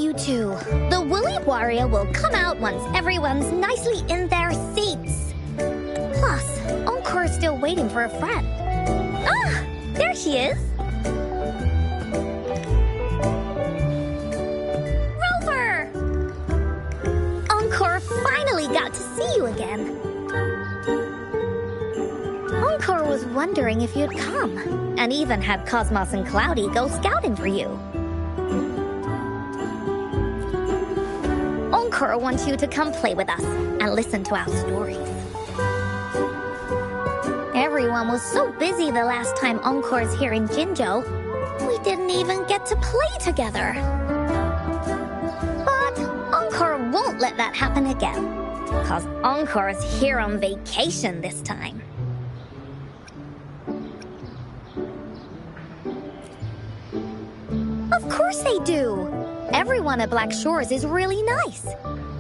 you two. The woolly warrior will come out once everyone's nicely in their seats. Plus, Encore's still waiting for a friend. Ah, there she is. Rover! Encore finally got to see you again. Encore was wondering if you'd come, and even had Cosmos and Cloudy go scouting for you. Encore wants you to come play with us and listen to our stories. Everyone was so busy the last time Encore's here in Jinzhou, we didn't even get to play together. But Encore won't let that happen again, because Encore's here on vacation this time. Of course they do! Everyone at Black Shores is really nice.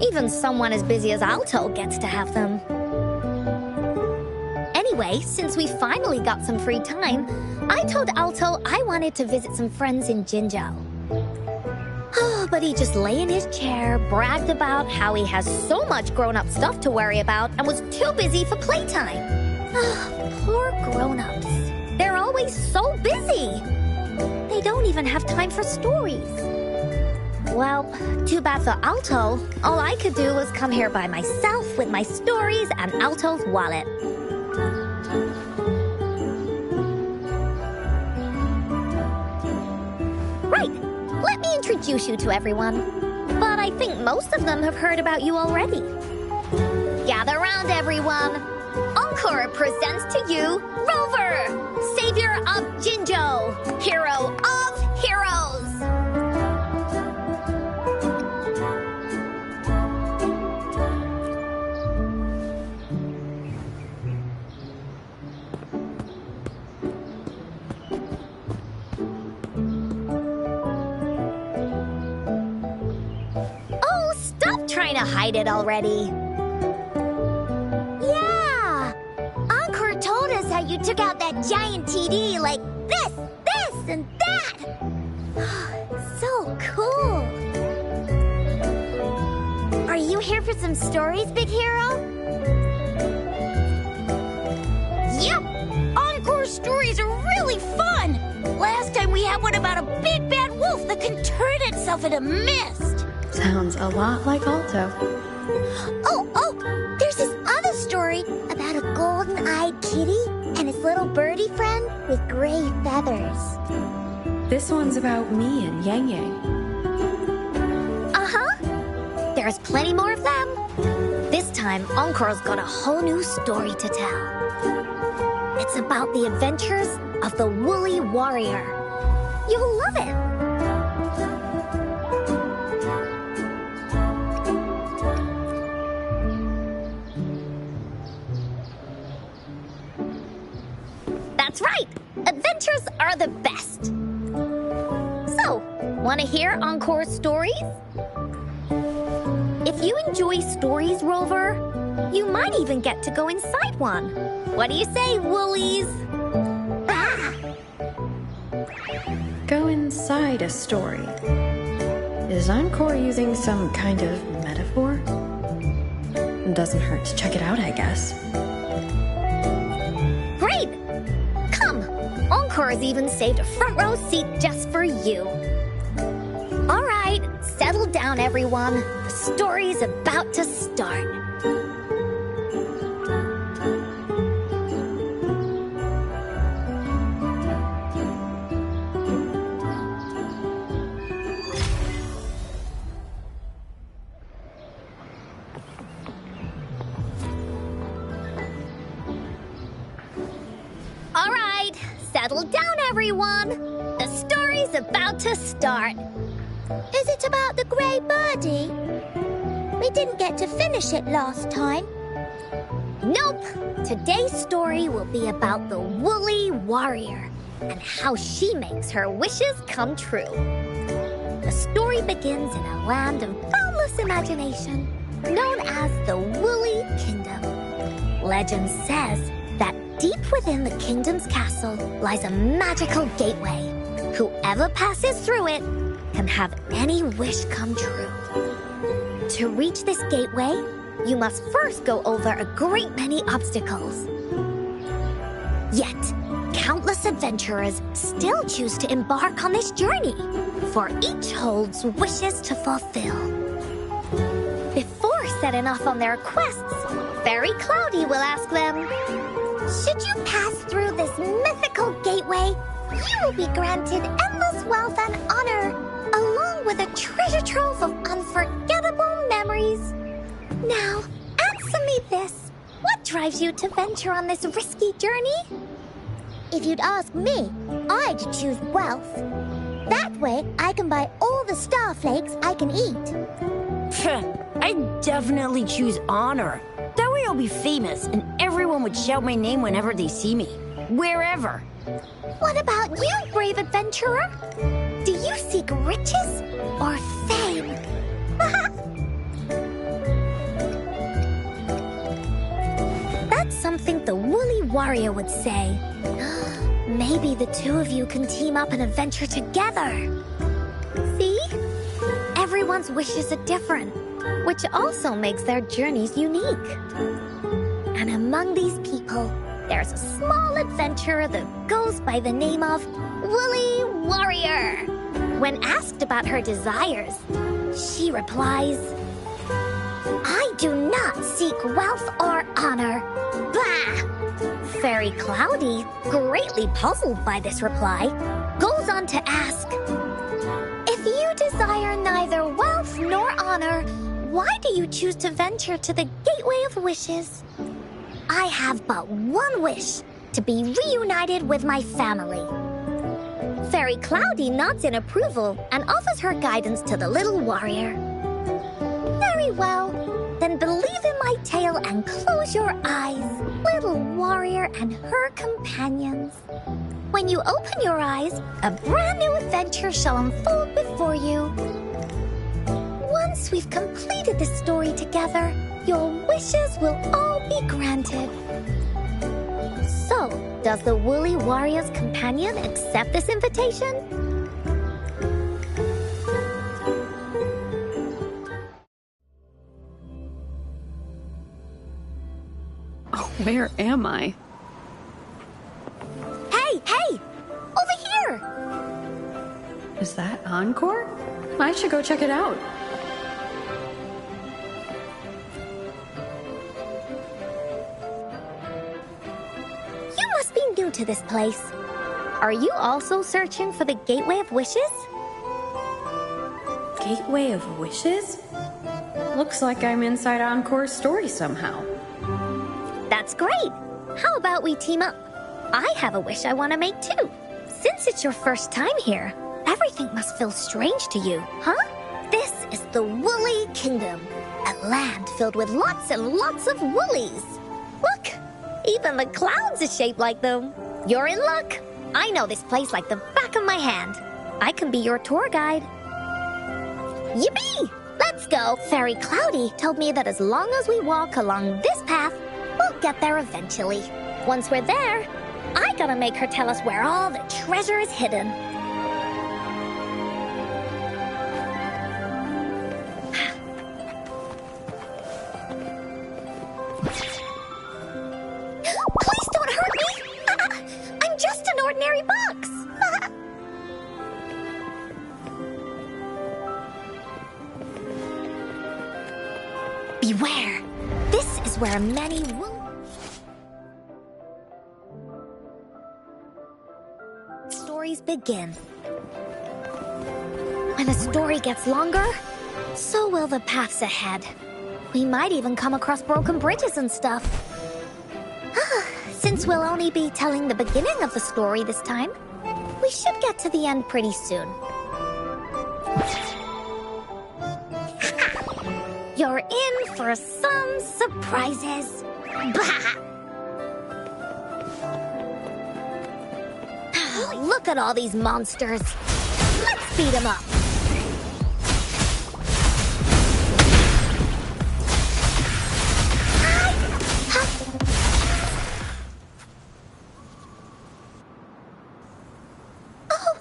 Even someone as busy as Alto gets to have them. Anyway, since we finally got some free time, I told Alto I wanted to visit some friends in Jinzhou. Oh, but he just lay in his chair, bragged about how he has so much grown-up stuff to worry about, and was too busy for playtime. Poor grown-ups. They're always so busy. They don't even have time for stories. Well, too bad for Alto. All I could do was come here by myself with my stories and Alto's wallet. Right, let me introduce you to everyone. But I think most of them have heard about you already. Gather round, everyone. Encore presents to you Rover, savior of Jinzhou, hero of heroes. Trying to hide it already. Yeah! Encore told us how you took out that giant TD like this, and that! So cool! Are you here for some stories, big hero? Yep! Encore stories are really fun! Last time we had one about a big bad wolf that can turn itself into mist! Sounds a lot like Alto. Oh, there's this other story about a golden-eyed kitty and his little birdie friend with gray feathers. This one's about me and Yang Yang. Uh-huh. There's plenty more of them. This time, Encore's got a whole new story to tell. It's about the adventures of the woolly warrior. You'll love it. That's right! Adventures are the best! So, want to hear Encore's stories? If you enjoy stories, Rover, you might even get to go inside one. What do you say, woolies? Ah! Go inside a story. Is Encore using some kind of metaphor? Doesn't hurt to check it out, I guess. Great! Encore's even saved a front row seat just for you. All right, settle down, everyone. The story's about to start. All right, settle down, everyone. The story's about to start. Is it about the gray birdie? We didn't get to finish it last time. Nope. Today's story will be about the woolly warrior and how she makes her wishes come true. The story begins in a land of boundless imagination, known as the Woolly Kingdom. Legend says that deep within the kingdom's castle lies a magical gateway. Whoever passes through it can have any wish come true. To reach this gateway, you must first go over a great many obstacles. Yet, countless adventurers still choose to embark on this journey, for each holds wishes to fulfill. Before setting off on their quests, Fairy Cloudy will ask them, should you pass through this mythical gateway, you will be granted endless wealth and honor, along with a treasure trove of unforgettable memories. Now, answer me this. What drives you to venture on this risky journey? If you'd ask me, I'd choose wealth. That way, I can buy all the starflakes I can eat. I'd definitely choose honor. That way I'll be famous, and everyone would shout my name whenever they see me. Wherever. What about you, brave adventurer? Do you seek riches or fame? That's something the woolly warrior would say. Maybe the two of you can team up and adventure together. See? Everyone's wishes are different, which also makes their journeys unique. And among these people, there's a small adventurer that goes by the name of Woolly Warrior. When asked about her desires, she replies, I do not seek wealth or honor. Bah! Fairy Cloudy, greatly puzzled by this reply, goes on to ask, if you desire neither wealth nor honor, why do you choose to venture to the Gateway of Wishes? I have but one wish, to be reunited with my family. Fairy Cloudy nods in approval and offers her guidance to the little warrior. Very well, then believe in my tale and close your eyes, little warrior and her companions. When you open your eyes, a brand new adventure shall unfold before you. Once we've completed this story together, your wishes will all be granted. So, does the Woolly Warrior's companion accept this invitation? Oh, where am I? Hey! Over here! Is that Encore? I should go check it out. You must be new to this place. Are you also searching for the Gateway of Wishes? Gateway of Wishes? Looks like I'm inside Encore's story somehow. That's great! How about we team up? I have a wish I want to make too. Since it's your first time here, everything must feel strange to you, huh? This is the Woolly Kingdom, a land filled with lots and lots of woolies. Look, even the clouds are shaped like them. You're in luck. I know this place like the back of my hand. I can be your tour guide. Yippee! Let's go! Fairy Cloudy told me that as long as we walk along this path, we'll get there eventually. Once we're there, I gotta make her tell us where all the treasure is hidden. Please don't hurt me! I'm just an ordinary box! Beware! This is where many stories begin. When the story gets longer, so will the paths ahead. We might even come across broken bridges and stuff. Since we'll only be telling the beginning of the story this time, we should get to the end pretty soon. You're in for some surprises. Bah! Look at all these monsters. Let's beat them up. Oh,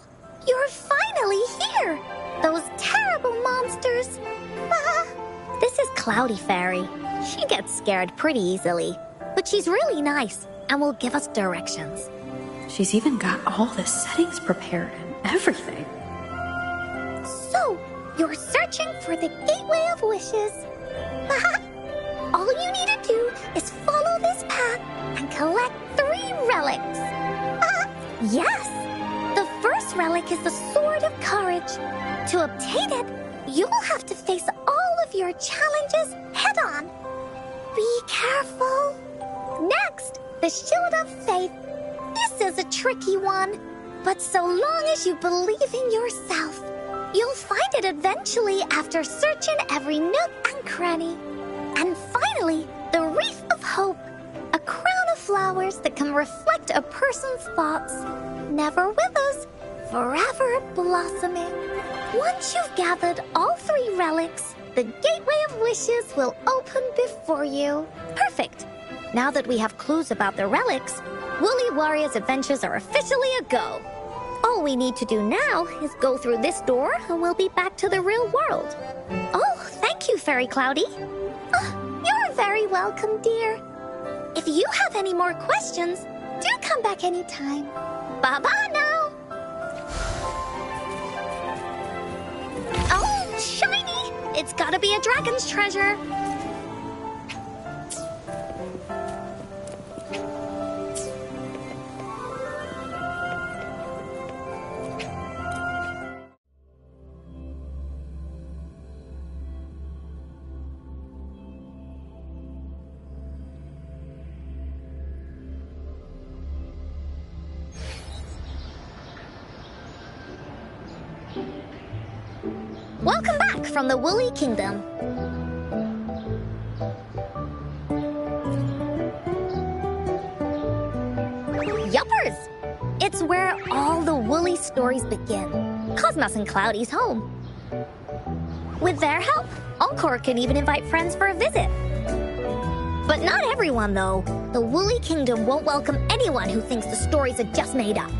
you're finally here. The monsters? This is Cloudy Fairy. She gets scared pretty easily, but she's really nice and will give us directions. She's even got all the settings prepared and everything. So, you're searching for the Gateway of Wishes. All you need to do is follow this path and collect 3 relics. Yes! The first relic is the Sword of Courage. To obtain it, you will have to face all of your challenges head-on. Be careful. Next, the Shield of Faith. This is a tricky one, but so long as you believe in yourself, you'll find it eventually after searching every nook and cranny. And finally, the Wreath of Hope, a crown of flowers that can reflect a person's thoughts, never withers, forever blossoming. Once you've gathered all 3 relics, the Gateway of Wishes will open before you. Perfect. Now that we have clues about the relics, Woolly Warrior's adventures are officially a go. All we need to do now is go through this door and we'll be back to the real world. Oh, thank you, Fairy Cloudy. You're very welcome, dear. If you have any more questions, do come back anytime. Bye-bye now. Oh, shiny! It's gotta be a dragon's treasure. Welcome back from the Woolly Kingdom. Yuppers! It's where all the Woolly stories begin. Cosmos and Cloudy's home. With their help, Encore can even invite friends for a visit. But not everyone, though. The Woolly Kingdom won't welcome anyone who thinks the stories are just made up.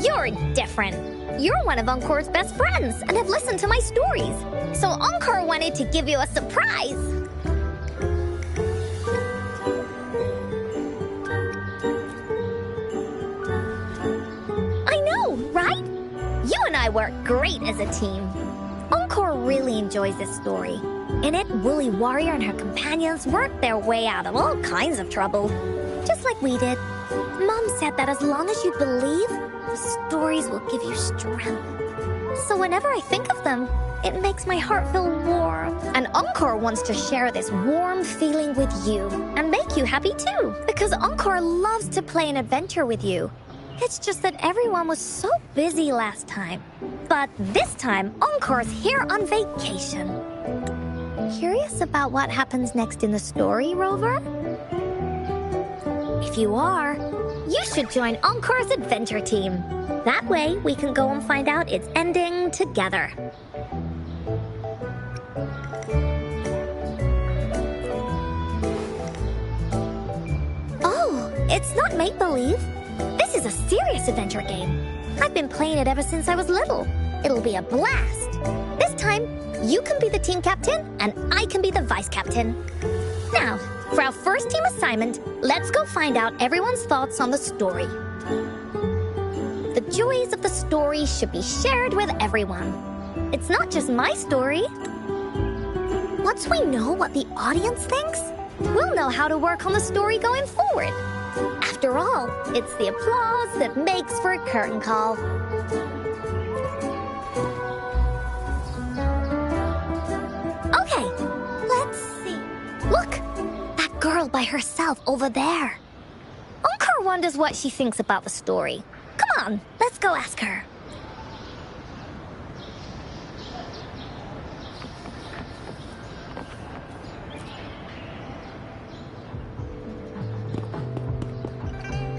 You're different. You're one of Encore's best friends and have listened to my stories. So Encore wanted to give you a surprise. I know, right? You and I work great as a team. Encore really enjoys this story. In it, Woolly Warrior and her companions work their way out of all kinds of trouble. Just like we did. Mom said that as long as you believe, the stories will give you strength. So whenever I think of them, it makes my heart feel warm. And Encore wants to share this warm feeling with you and make you happy too. Because Encore loves to play an adventure with you. It's just that everyone was so busy last time. But this time, Encore's here on vacation. Curious about what happens next in the story, Rover? If you are, you should join Encore's adventure team. That way, we can go and find out its ending together. Oh, it's not make-believe. This is a serious adventure game. I've been playing it ever since I was little. It'll be a blast. This time, you can be the team captain, and I can be the vice captain. Now, for our first team assignment, let's go find out everyone's thoughts on the story. The joys of the story should be shared with everyone. It's not just my story. Once we know what the audience thinks, we'll know how to work on the story going forward. After all, it's the applause that makes for a curtain call. Okay, let's see. Look, that girl by herself over there. Encore wonders what she thinks about the story. Come on, let's go ask her.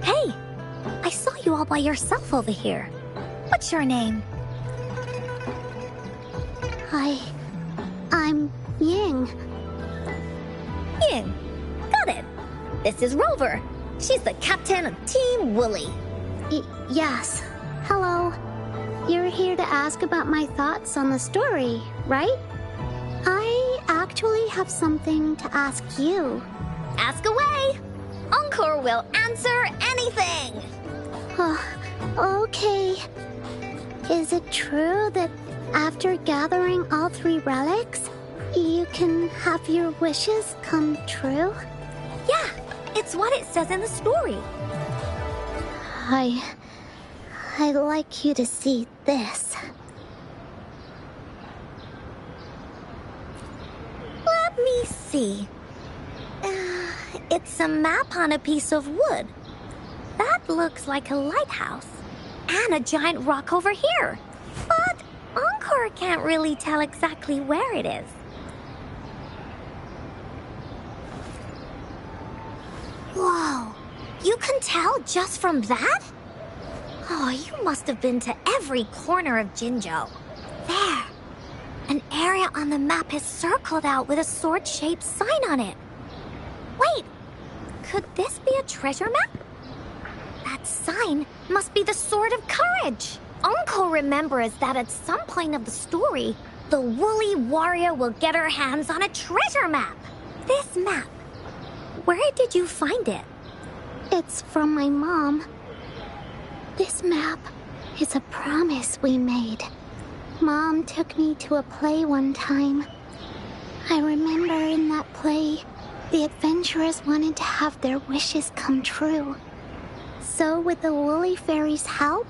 Hey, I saw you all by yourself over here. What's your name? I'm Ying. Ying. Got it. This is Rover. She's the captain of Team Woolly. Yes. Hello. You're here to ask about my thoughts on the story, right? actually have something to ask you. Ask away. Encore will answer anything. Okay. Is it true that after gathering all 3 relics, you can have your wishes come true? Yeah, it's what it says in the story. I'd like you to see this. Let me see. It's a map on a piece of wood. That looks like a lighthouse. And a giant rock over here. But Encore can't really tell exactly where it is. Whoa, you can tell just from that? Oh, you must have been to every corner of Jinzhou. There, an area on the map is circled out with a sword-shaped sign on it. Wait, could this be a treasure map? That sign must be the Sword of Courage. Encore remembers that at some point of the story, the woolly warrior will get her hands on a treasure map. This map, where did you find it? It's from my mom. This map is a promise we made. Mom took me to a play one time. I remember in that play, the adventurers wanted to have their wishes come true. So with the Woolly Fairy's help,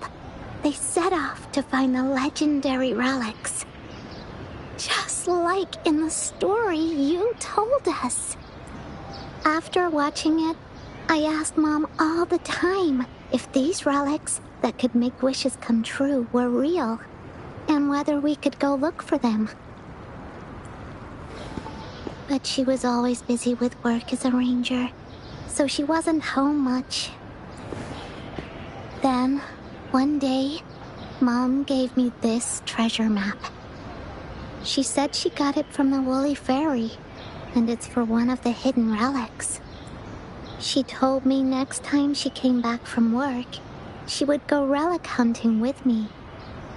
they set off to find the legendary relics. Just like in the story you told us. After watching it, I asked Mom all the time if these relics that could make wishes come true were real, and whether we could go look for them. But she was always busy with work as a ranger, so she wasn't home much. Then, one day, Mom gave me this treasure map. She said she got it from the Woolly Fairy, and it's for one of the hidden relics. She told me next time she came back from work, she would go relic hunting with me,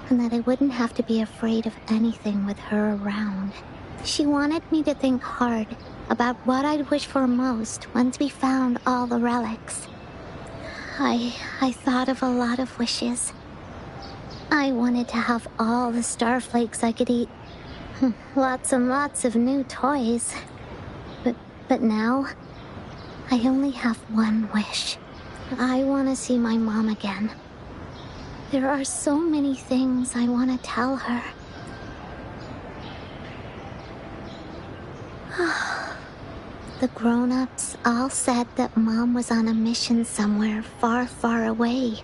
and that I wouldn't have to be afraid of anything with her around. She wanted me to think hard about what I'd wish for most once we found all the relics. I thought of a lot of wishes. I wanted to have all the starflakes I could eat. Lots and lots of new toys. But now, I only have one wish. I want to see my mom again. There are so many things I want to tell her. The grown-ups all said that Mom was on a mission somewhere far, far away.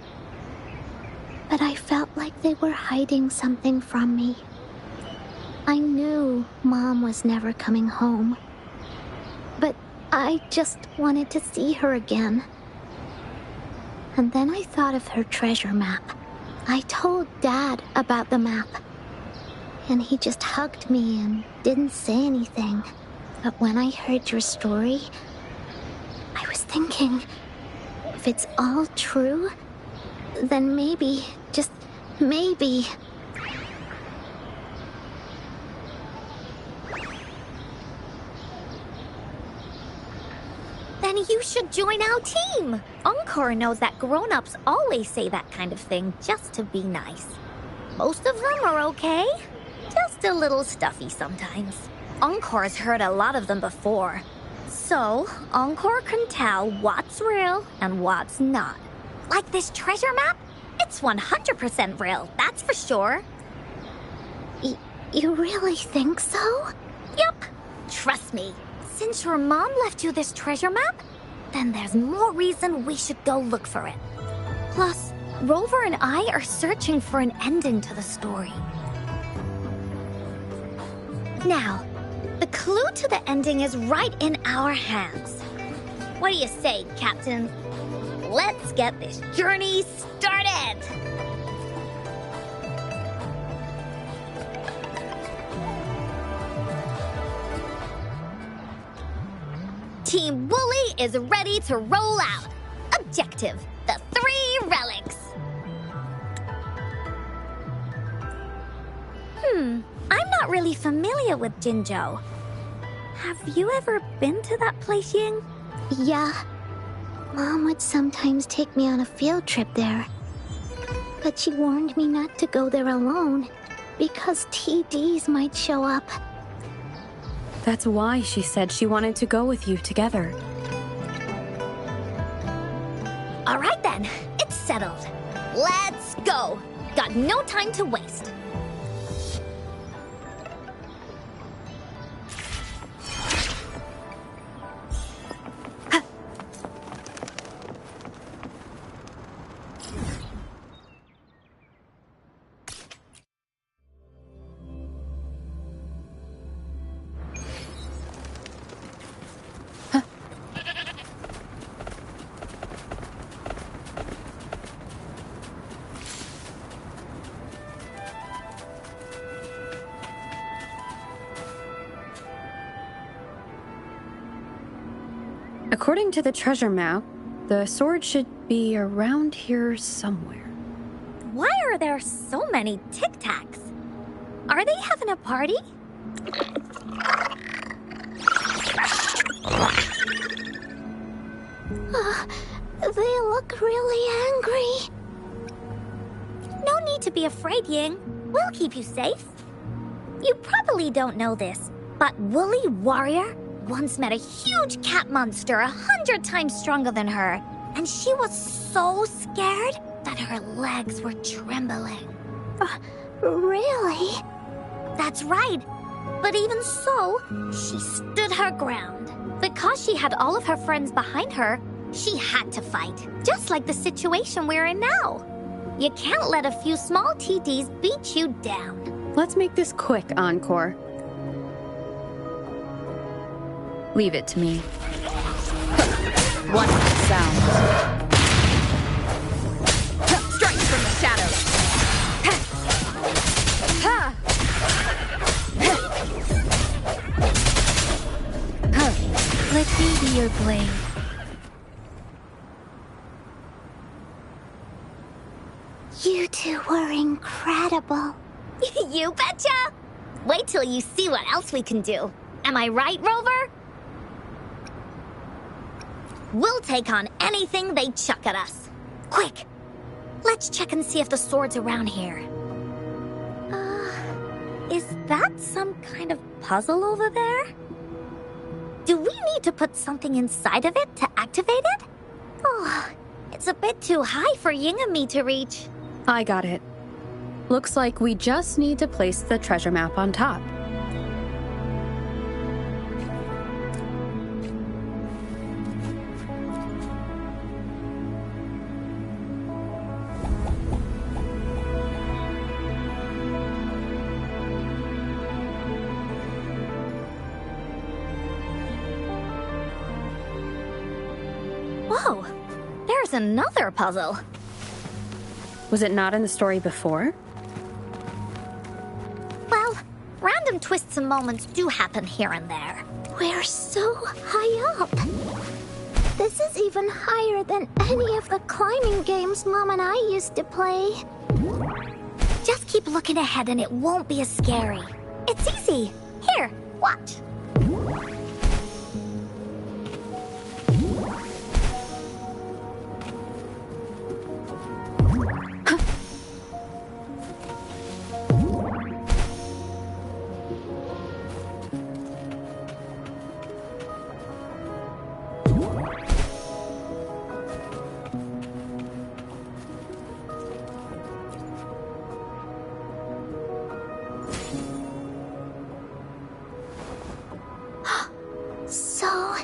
But I felt like they were hiding something from me. I knew Mom was never coming home. But I just wanted to see her again. And then I thought of her treasure map. I told Dad about the map. And he just hugged me and didn't say anything. But when I heard your story, I was thinking, if it's all true, then maybe, just maybe... Then you should join our team. Encore knows that grown-ups always say that kind of thing just to be nice. Most of them are okay, just a little stuffy sometimes. Encore's heard a lot of them before. So, Encore can tell what's real and what's not. Like this treasure map? It's 100% real, that's for sure. You really think so? Yup. Trust me. Since your mom left you this treasure map, then there's more reason we should go look for it. Plus, Rover and I are searching for an ending to the story. Now, the clue to the ending is right in our hands. What do you say, Captain? Let's get this journey started! Team Woolly is ready to roll out. Objective, the 3 relics. I'm not really familiar with Jinzhou. Have you ever been to that place, Ying? Yeah. Mom would sometimes take me on a field trip there. But she warned me not to go there alone, because TDs might show up. That's why she said she wanted to go with you together. All right then, it's settled. Let's go. Got no time to waste. According to the treasure map, the sword should be around here somewhere. Why are there so many Tic Tacs? Are they having a party? They look really angry. No need to be afraid, Ying. We'll keep you safe. You probably don't know this, but Woolly Warrior once met a huge cat monster 100 times stronger than her, and she was so scared that her legs were trembling. Really? That's right. But even so, she stood her ground. Because she had all of her friends behind her, she had to fight, just like the situation we're in now. You can't let a few small TTs beat you down. Let's make this quick, Encore. Leave it to me. One sound. Strike from the shadows. Let me be your blade. You two were incredible. You betcha! Wait till you see what else we can do. Am I right, Rover? We'll take on anything they chuck at us. Quick! Let's check and see if the sword's around here. Is that some kind of puzzle over there? Do we need to put something inside of it to activate it? Oh, it's a bit too high for Ying and me to reach. I got it. Looks like we just need to place the treasure map on top. Whoa, there's another puzzle. Was it not in the story before? Well, random twists and moments do happen here and there. We're so high up. This is even higher than any of the climbing games Mom and I used to play. Just keep looking ahead and it won't be as scary. It's easy. Here, watch. So,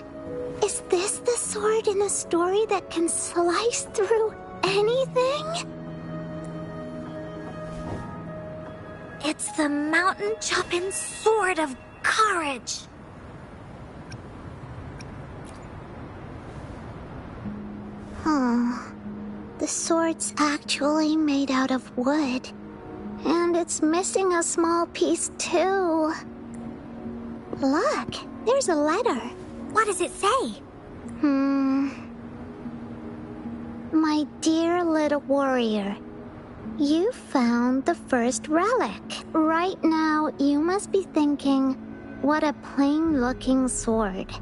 is this the sword in the story that can slice through anything? It's the mountain-chopping sword of courage. The sword's actually made out of wood. And it's missing a small piece too. Look, there's a letter. What does it say? My dear little warrior, you found the first relic. Right now, you must be thinking, What a plain-looking sword.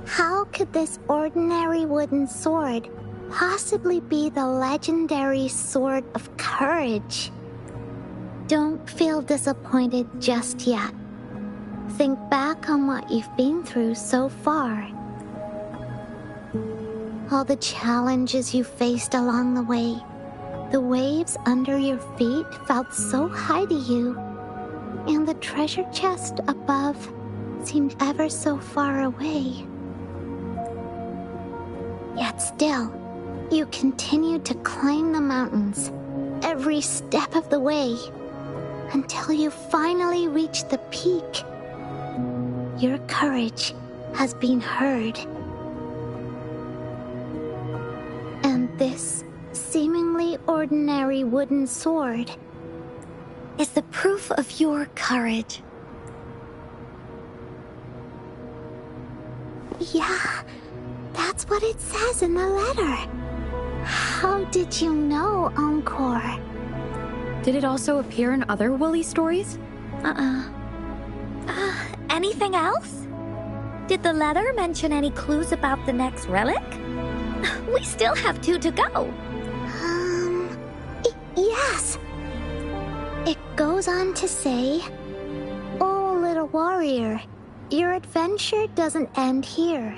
How could this ordinary wooden sword possibly be the legendary Sword of Courage? Don't feel disappointed just yet. Think back on what you've been through so far. All the challenges you faced along the way. The waves under your feet felt so high to you, and the treasure chest above seemed ever so far away. Yet still, you continued to climb the mountains, every step of the way, until you finally reached the peak. Your courage has been heard. And this seemingly ordinary wooden sword is the proof of your courage. Yeah, that's what it says in the letter. How did you know, Encore? Did it also appear in other Woolly stories? Anything else? Did the letter mention any clues about the next relic? We still have 2 to go. Yes. It goes on to say, "Oh, little warrior, your adventure doesn't end here.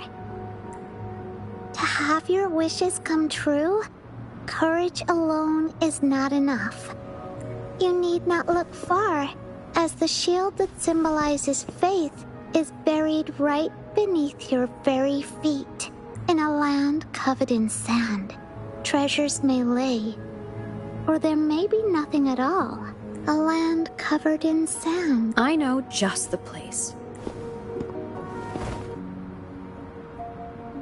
To have your wishes come true, courage alone is not enough. You need not look far, as the shield that symbolizes faith is buried right beneath your very feet, in a land covered in sand. Treasures may lay, or there may be nothing at all. A land covered in sand." I know just the place.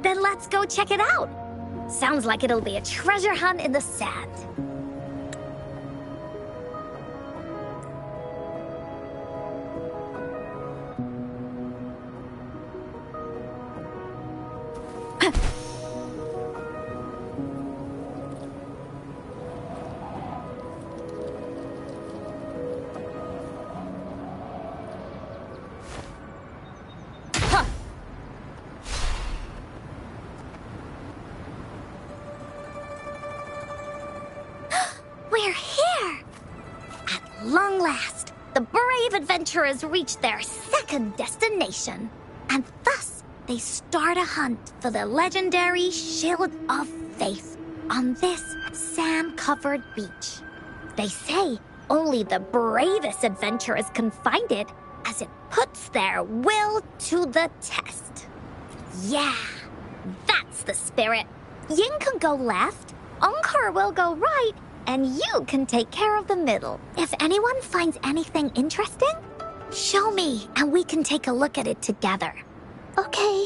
Then let's go check it out. Sounds like it'll be a treasure hunt in the sand. We're here! At long last, the brave adventurers reach their second destination. And thus, they start a hunt for the legendary Shield of Faith on this sand-covered beach. They say only the bravest adventurers can find it, as it puts their will to the test. Yeah, that's the spirit. Ying can go left, Encore will go right, and you can take care of the middle. If anyone finds anything interesting, show me and we can take a look at it together. Okay.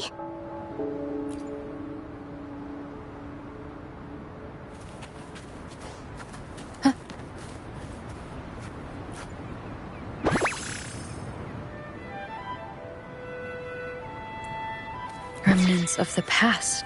Remnants of the past.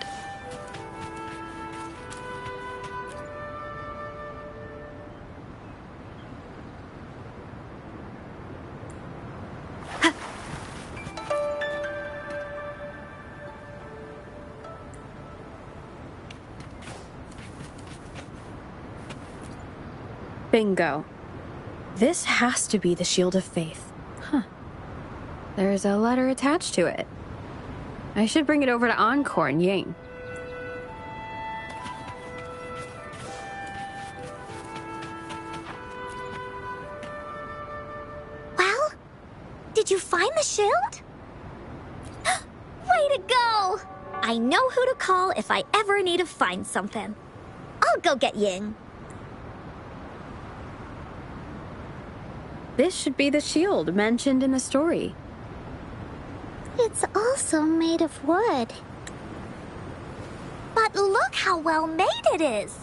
Bingo. This has to be the Shield of Faith. Huh. There's a letter attached to it. I should bring it over to Encore and Ying. Well, did you find the shield? Way to go! I know who to call if I ever need to find something. I'll go get Ying. This should be the shield mentioned in the story. It's also made of wood. But look how well made it is!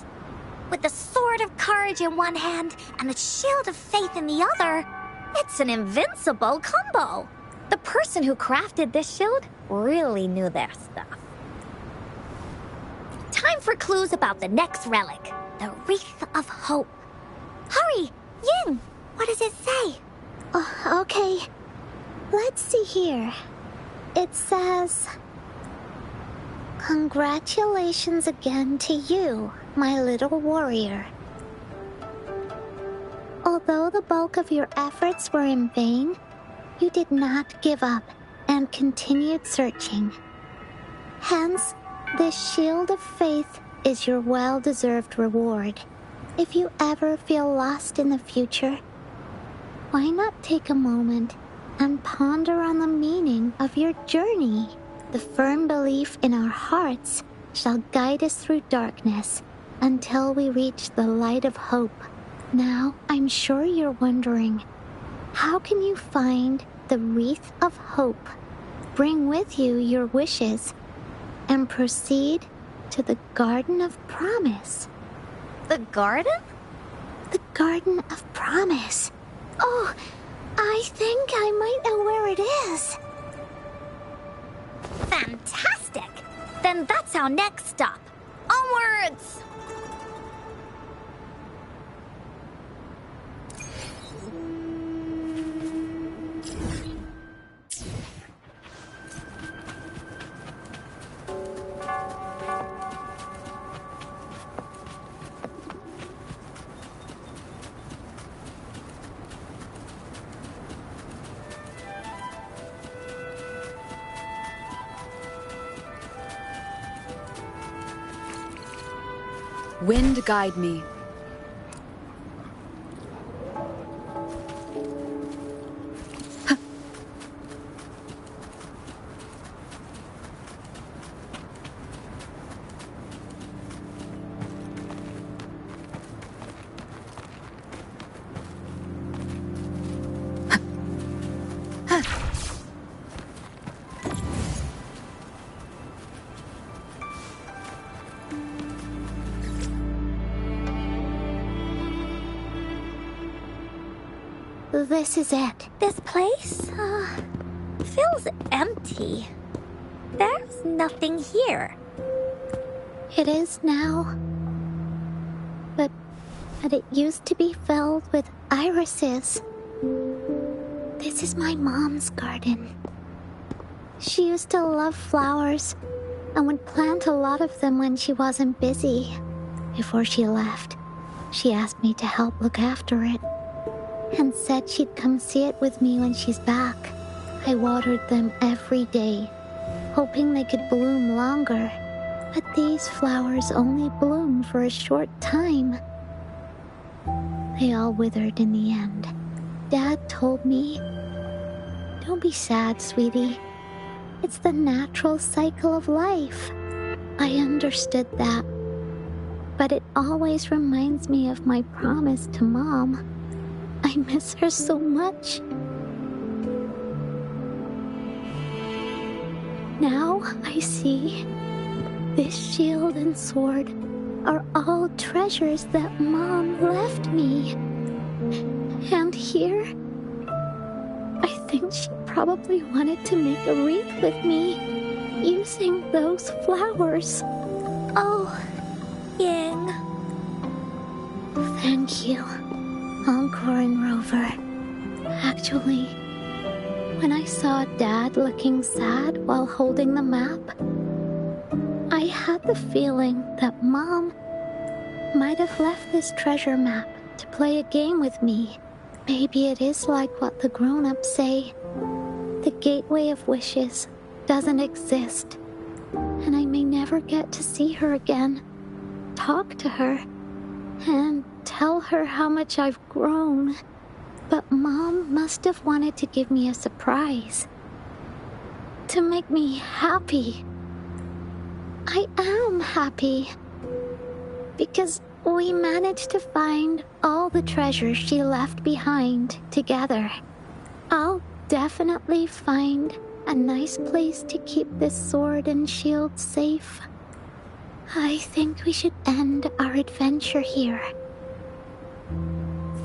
With the Sword of Courage in one hand and the Shield of Faith in the other, it's an invincible combo. The person who crafted this shield really knew their stuff. Time for clues about the next relic, the Wreath of Hope. Hurry, Ying! What does it say? Okay. Let's see here. It says, "Congratulations again to you, my little warrior. Although the bulk of your efforts were in vain, you did not give up and continued searching. Hence, this shield of faith is your well-deserved reward. If you ever feel lost in the future, why not take a moment and ponder on the meaning of your journey? The firm belief in our hearts shall guide us through darkness until we reach the light of hope." Now, I'm sure you're wondering, how can you find the wreath of hope, bring with you your wishes, and proceed to the Garden of Promise? The garden? The Garden of Promise. Oh, I think I might know where it is. Fantastic! Then that's our next stop. Onwards! Wind guide me. This is it. This place, feels empty. There's nothing here. It is now. But it used to be filled with irises. This is my mom's garden. She used to love flowers and would plant a lot of them when she wasn't busy. Before she left, she asked me to help look after it and said she'd come see it with me when she's back. I watered them every day, hoping they could bloom longer. But these flowers only bloom for a short time. They all withered in the end. Dad told me, "Don't be sad, sweetie. It's the natural cycle of life." I understood that. But it always reminds me of my promise to Mom. I miss her so much. Now I see this shield and sword are all treasures that Mom left me. And here, I think she probably wanted to make a wreath with me using those flowers. Oh, Ying. Thank you, Encore and Rover. Actually, when I saw Dad looking sad while holding the map, I had the feeling that Mom might have left this treasure map to play a game with me. Maybe it is like what the grown-ups say. The Gateway of Wishes doesn't exist, and I may never get to see her again, talk to her, and tell her how much I've grown. But Mom must have wanted to give me a surprise. To make me happy. I am happy. Because we managed to find all the treasures she left behind together. I'll definitely find a nice place to keep this sword and shield safe. I think we should end our adventure here.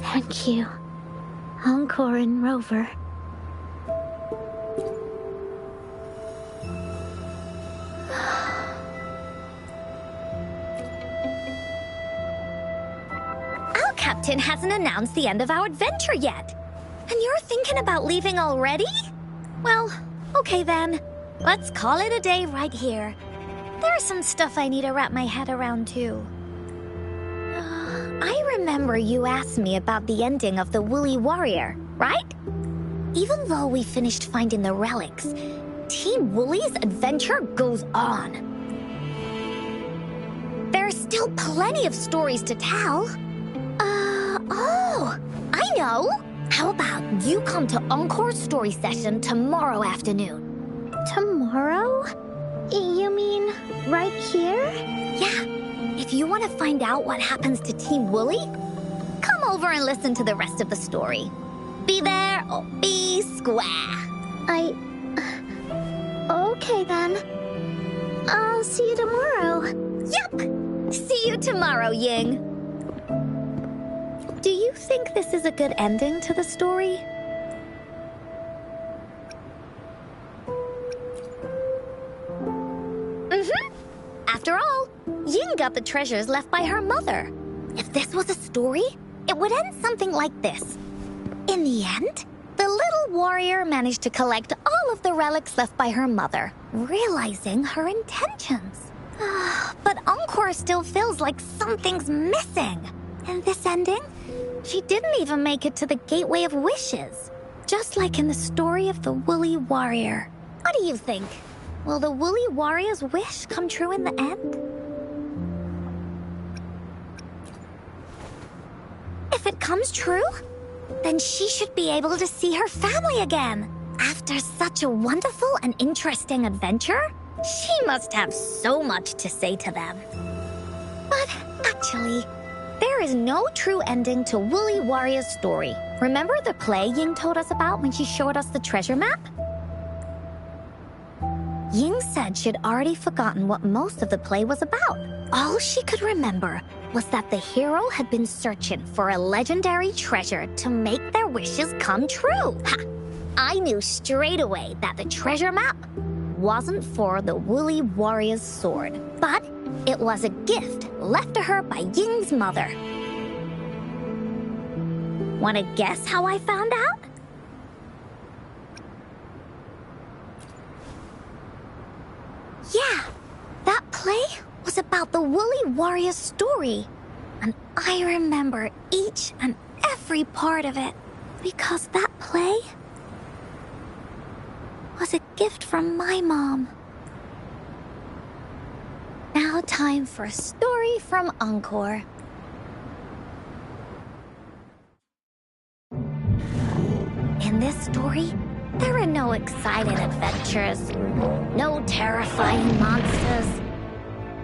Thank you, Encore and Rover. Our captain hasn't announced the end of our adventure yet. And you're thinking about leaving already? Well, okay then. Let's call it a day right here. There's some stuff I need to wrap my head around too. I remember you asked me about the ending of the Woolly Warrior, right? Even though we finished finding the relics, Team Woolly's adventure goes on. There's still plenty of stories to tell. Oh, I know! How about you come to Encore's story session tomorrow afternoon? Tomorrow? You mean right here? Yeah, if you want to find out what happens to Team Woolly, come over and listen to the rest of the story. Be there or be square. Okay then. I'll see you tomorrow. Yep! See you tomorrow, Ying. Do you think this is a good ending to the story? After all, Ying got the treasures left by her mother. If this was a story, it would end something like this. In the end, the little warrior managed to collect all of the relics left by her mother, realizing her intentions. But Encore still feels like something's missing. In this ending, she didn't even make it to the Gateway of Wishes. Just like in the story of the Woolly Warrior. What do you think? Will the Woolly Warrior's wish come true in the end? If it comes true, then she should be able to see her family again. After such a wonderful and interesting adventure, she must have so much to say to them. But actually, there is no true ending to Woolly Warrior's story. Remember the play Ying told us about when she showed us the treasure map? Ying said she'd already forgotten what most of the play was about. All she could remember was that the hero had been searching for a legendary treasure to make their wishes come true. Ha! I knew straight away that the treasure map wasn't for the Woolly Warrior's sword, but it was a gift left to her by Ying's mother. Want to guess how I found out? Yeah, that play was about the Woolly Warrior's story. And I remember each and every part of it because that play was a gift from my mom. Now time for a story from Encore. In this story, there are no exciting adventures, no terrifying monsters.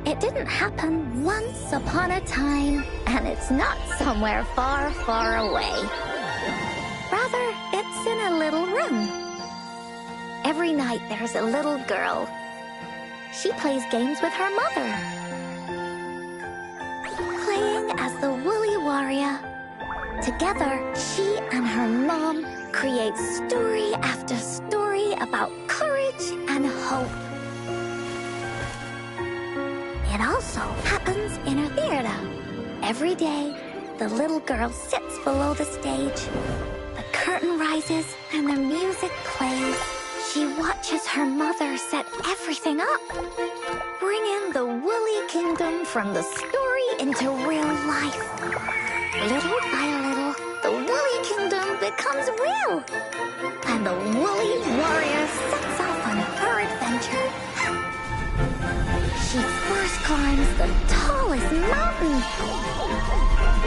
It didn't happen once upon a time, and it's not somewhere far, far away. Rather, it's in a little room. Every night there's a little girl. She plays games with her mother, playing as the Woolly Warrior. Together, she and her mom create story after story about courage and hope. It also happens in a theater. Every day, the little girl sits below the stage. The curtain rises and the music plays. She watches her mother set everything up, bringing the Woolly Kingdom from the story into real life. Little by little, the Woolly Kingdom becomes real, and the Woolly Warrior sets off on her adventure. She first climbs the tallest mountain,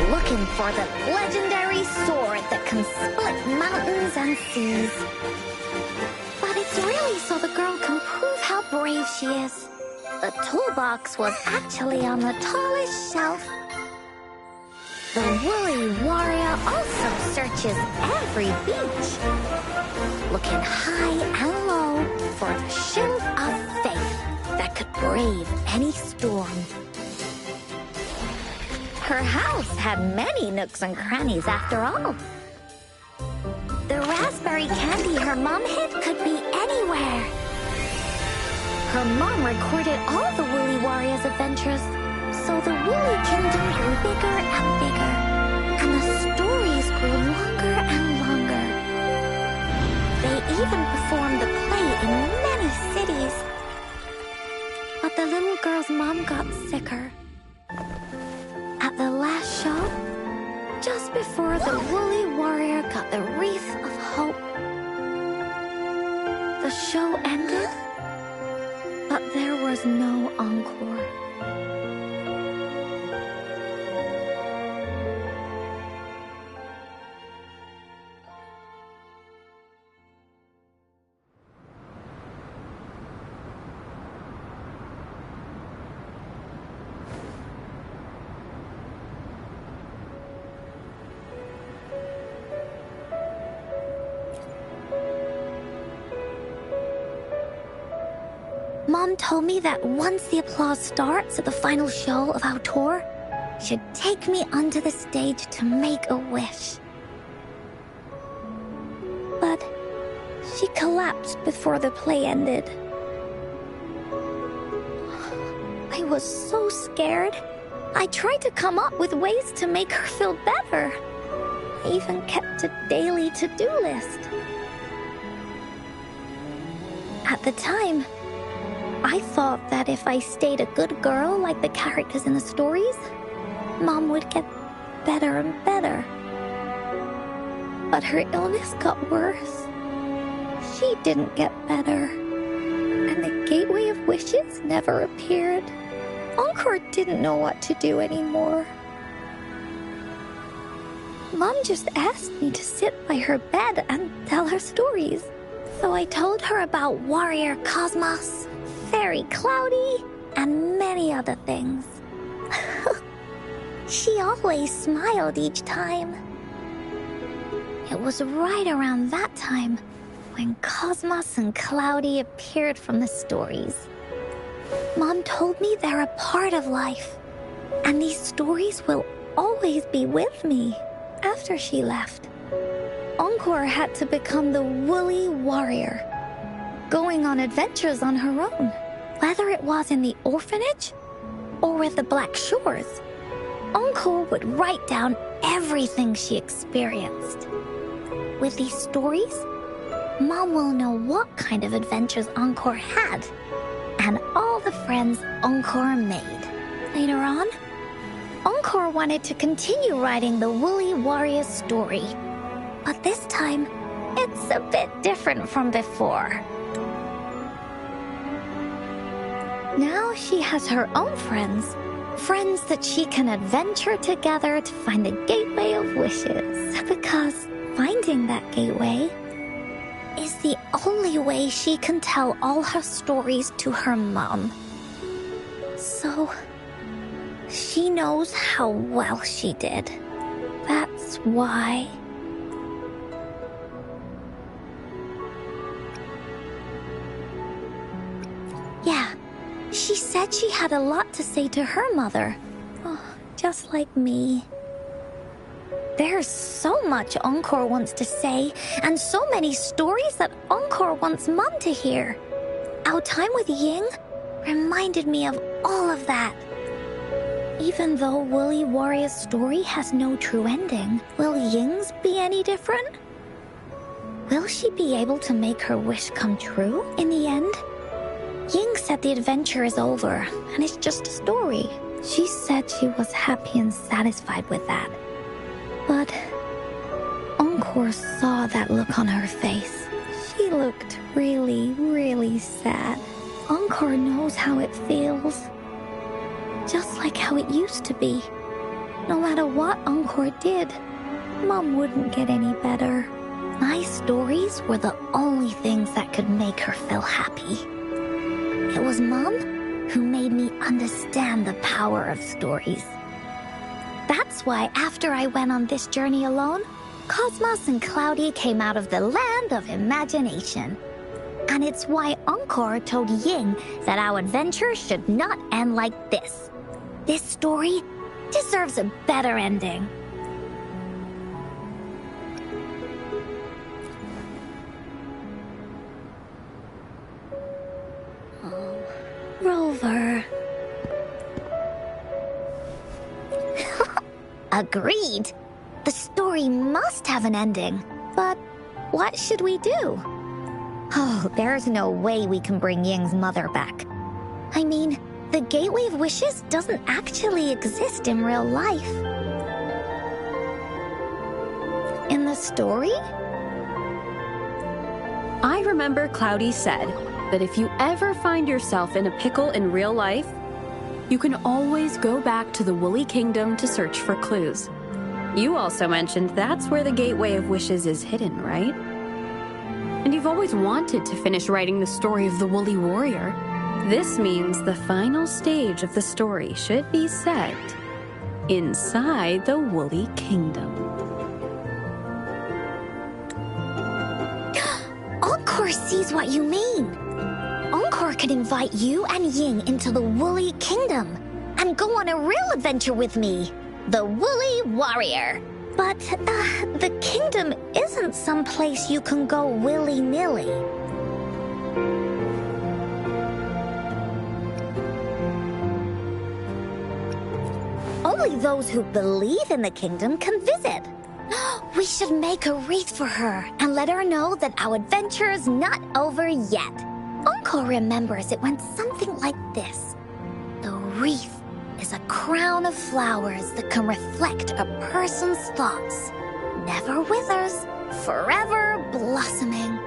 looking for the legendary sword that can split mountains and seas. But it's really so the girl can prove how brave she is. The toolbox was actually on the tallest shelf. The Woolly Warrior also searches every beach, looking high and low for the shield of faith that could brave any storm. Her house had many nooks and crannies after all. The raspberry candy her mom hid could be anywhere. Her mom recorded all the Woolly Warrior's adventures, so the Woolly Kingdom grew bigger and bigger, and the stories grew longer and longer. They even perform the play in many cities. But the little girl's mom got sicker. At the last show, just before the woolly warrior got the wreath of hope, the show ended, but there was no encore. Mom told me that once the applause starts at the final show of our tour, she'd take me onto the stage to make a wish. But she collapsed before the play ended. I was so scared. I tried to come up with ways to make her feel better. I even kept a daily to-do list. At the time, I thought that if I stayed a good girl like the characters in the stories, Mom would get better and better. But her illness got worse. She didn't get better. And the Gateway of Wishes never appeared. Encore didn't know what to do anymore. Mom just asked me to sit by her bed and tell her stories. So I told her about Warrior Cosmos, Fairy Cloudy, and many other things. She always smiled each time. It was right around that time when Cosmos and Cloudy appeared from the stories. Mom told me they're a part of life, and these stories will always be with me after she left. Encore had to become the woolly warrior, going on adventures on her own, whether it was in the orphanage or with the Black Shores. Encore would write down everything she experienced. With these stories, Mom will know what kind of adventures Encore had and all the friends Encore made. Later on, Encore wanted to continue writing the Woolly Warrior's story, but this time, it's a bit different from before. Now she has her own friends. Friends that she can adventure together to find the Gateway of Wishes. Because finding that gateway is the only way she can tell all her stories to her mom. So, she knows how well she did. That's why. Yeah. She said she had a lot to say to her mother. Oh, just like me. There's so much Encore wants to say, and so many stories that Encore wants Mom to hear. Our time with Ying reminded me of all of that. Even though Woolly Warrior's story has no true ending, will Ying's be any different? Will she be able to make her wish come true in the end? Ying said the adventure is over, and it's just a story. She said she was happy and satisfied with that. But Encore saw that look on her face. She looked really, really sad. Encore knows how it feels. Just like how it used to be. No matter what Encore did, Mom wouldn't get any better. My stories were the only things that could make her feel happy. It was Mom who made me understand the power of stories. That's why after I went on this journey alone, Cosmos and Cloudy came out of the land of imagination. And it's why Encore told Ying that our adventure should not end like this. This story deserves a better ending. Rover. Agreed. The story must have an ending. But what should we do? Oh, there's no way we can bring Ying's mother back. I mean, the Gateway of Wishes doesn't actually exist in real life. In the story? I remember Cloudy said that if you ever find yourself in a pickle in real life, you can always go back to the Woolly Kingdom to search for clues. You also mentioned that's where the Gateway of Wishes is hidden, right? And you've always wanted to finish writing the story of the Woolly Warrior. This means the final stage of the story should be set inside the Woolly Kingdom. Encore sees what you mean. Encore could invite you and Ying into the Woolly Kingdom and go on a real adventure with me, the Woolly Warrior. But the kingdom isn't some place you can go willy-nilly. Only those who believe in the kingdom can visit. We should make a wreath for her and let her know that our adventure is not over yet. Encore remembers it went something like this. The wreath is a crown of flowers that can reflect a person's thoughts. Never withers, forever blossoming.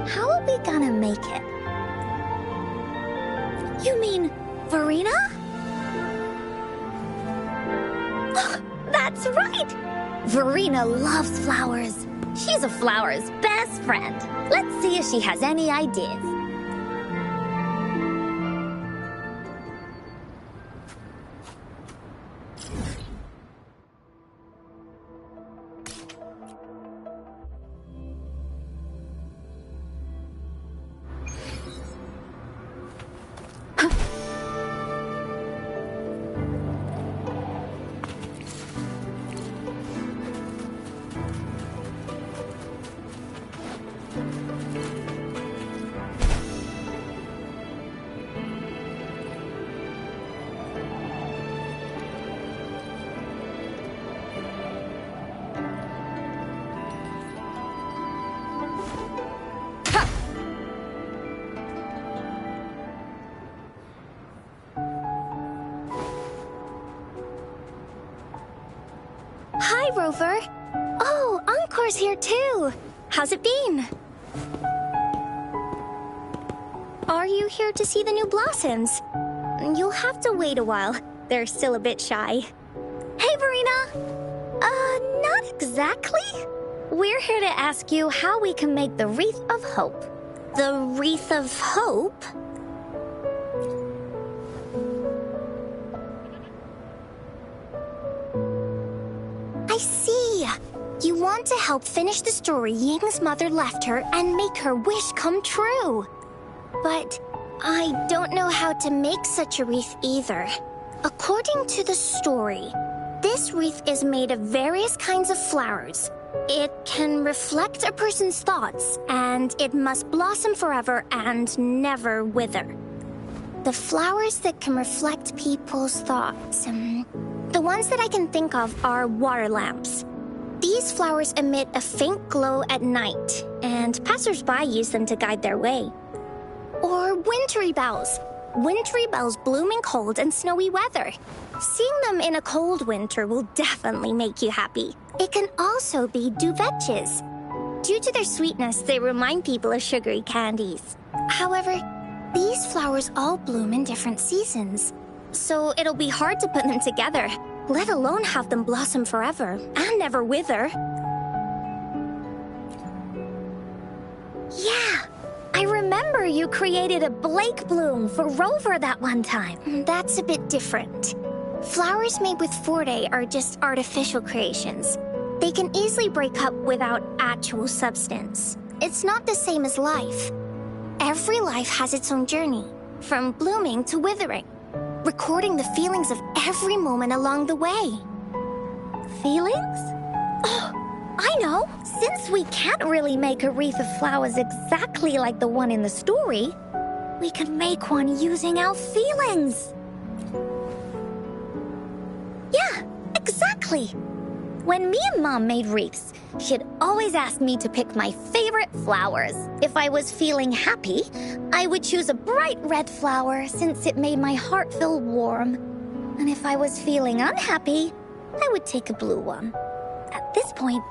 How are we gonna make it? You mean Verena? That's right! Verena loves flowers. She's a flower's best friend. Let's see if she has any ideas. Hi, Rover. Oh, Encore's here too. How's it been? Are you here to see the new blossoms? You'll have to wait a while. They're still a bit shy. Hey, Verena. Not exactly. We're here to ask you how we can make the Wreath of Hope. The Wreath of Hope? I see. You want to help finish the story Ying's mother left her and make her wish come true. But I don't know how to make such a wreath either. According to the story, this wreath is made of various kinds of flowers. It can reflect a person's thoughts, and it must blossom forever and never wither. The flowers that can reflect people's thoughts, the ones that I can think of are water lamps. These flowers emit a faint glow at night, and passers-by use them to guide their way. Or wintry bells. Wintry bells bloom in cold and snowy weather. Seeing them in a cold winter will definitely make you happy. It can also be duvetches. Due to their sweetness, they remind people of sugary candies. However, these flowers all bloom in different seasons, so it'll be hard to put them together, let alone have them blossom forever and never wither. Yeah, I remember you created a Blake bloom for Rover that one time. That's a bit different. Flowers made with Forte are just artificial creations. They can easily break up without actual substance. It's not the same as life. Every life has its own journey, from blooming to withering, recording the feelings of every moment along the way. Feelings? Oh, I know! Since we can't really make a wreath of flowers exactly like the one in the story, we can make one using our feelings. Yeah, exactly! When me and Mom made wreaths, she'd always ask me to pick my favorite flowers. If I was feeling happy, I would choose a bright red flower since it made my heart feel warm. And if I was feeling unhappy, I would take a blue one. At this point,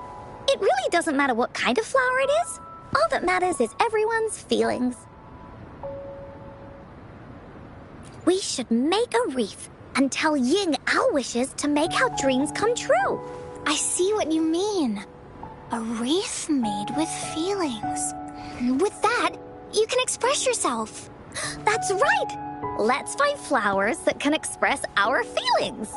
it really doesn't matter what kind of flower it is. All that matters is everyone's feelings. We should make a wreath and tell Ying our wishes to make our dreams come true. I see what you mean. A wreath made with feelings. With that, you can express yourself. That's right! Let's find flowers that can express our feelings.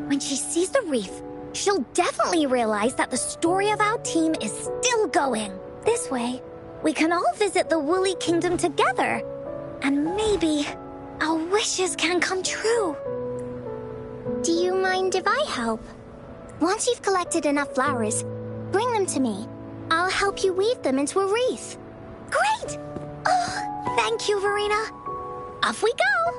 When she sees the wreath, she'll definitely realize that the story of our team is still going. This way, we can all visit the Woolly Kingdom together. And maybe our wishes can come true. Do you mind if I help? Once you've collected enough flowers, bring them to me. I'll help you weave them into a wreath. Great! Oh, thank you, Verena. Off we go!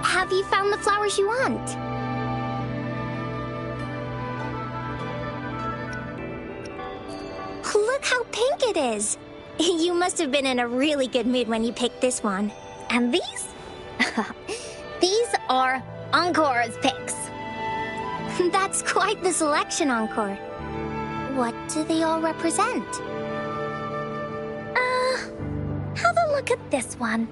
Have you found the flowers you want? Look how pink it is. You must have been in a really good mood when you picked this one. And these? These are Encore's picks. That's quite the selection, Encore. What do they all represent? Have a look at this one.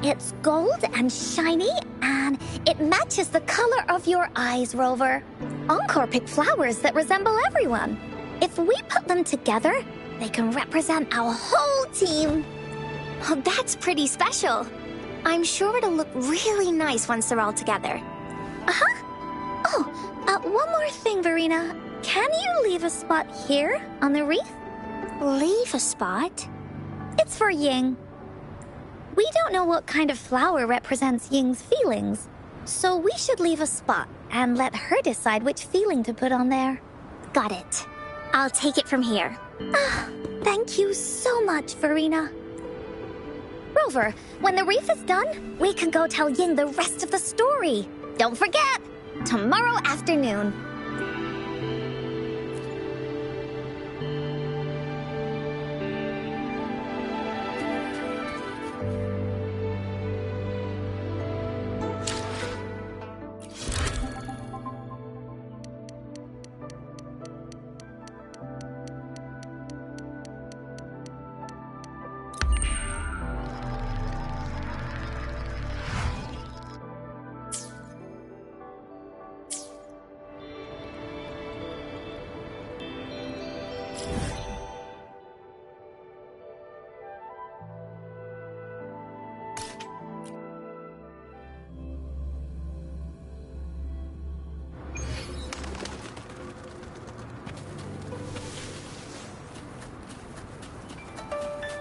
It's gold and shiny, and it matches the color of your eyes, Rover. Encore picked flowers that resemble everyone. If we put them together, they can represent our whole team. Oh, that's pretty special. I'm sure it'll look really nice once they're all together. Uh-huh. Oh, one more thing, Verena. Can you leave a spot here on the wreath? Leave a spot? It's for Ying. We don't know what kind of flower represents Ying's feelings, so we should leave a spot and let her decide which feeling to put on there. Got it. I'll take it from here. Thank you so much, Verena. Rover, when the wreath is done, we can go tell Ying the rest of the story. Don't forget, tomorrow afternoon.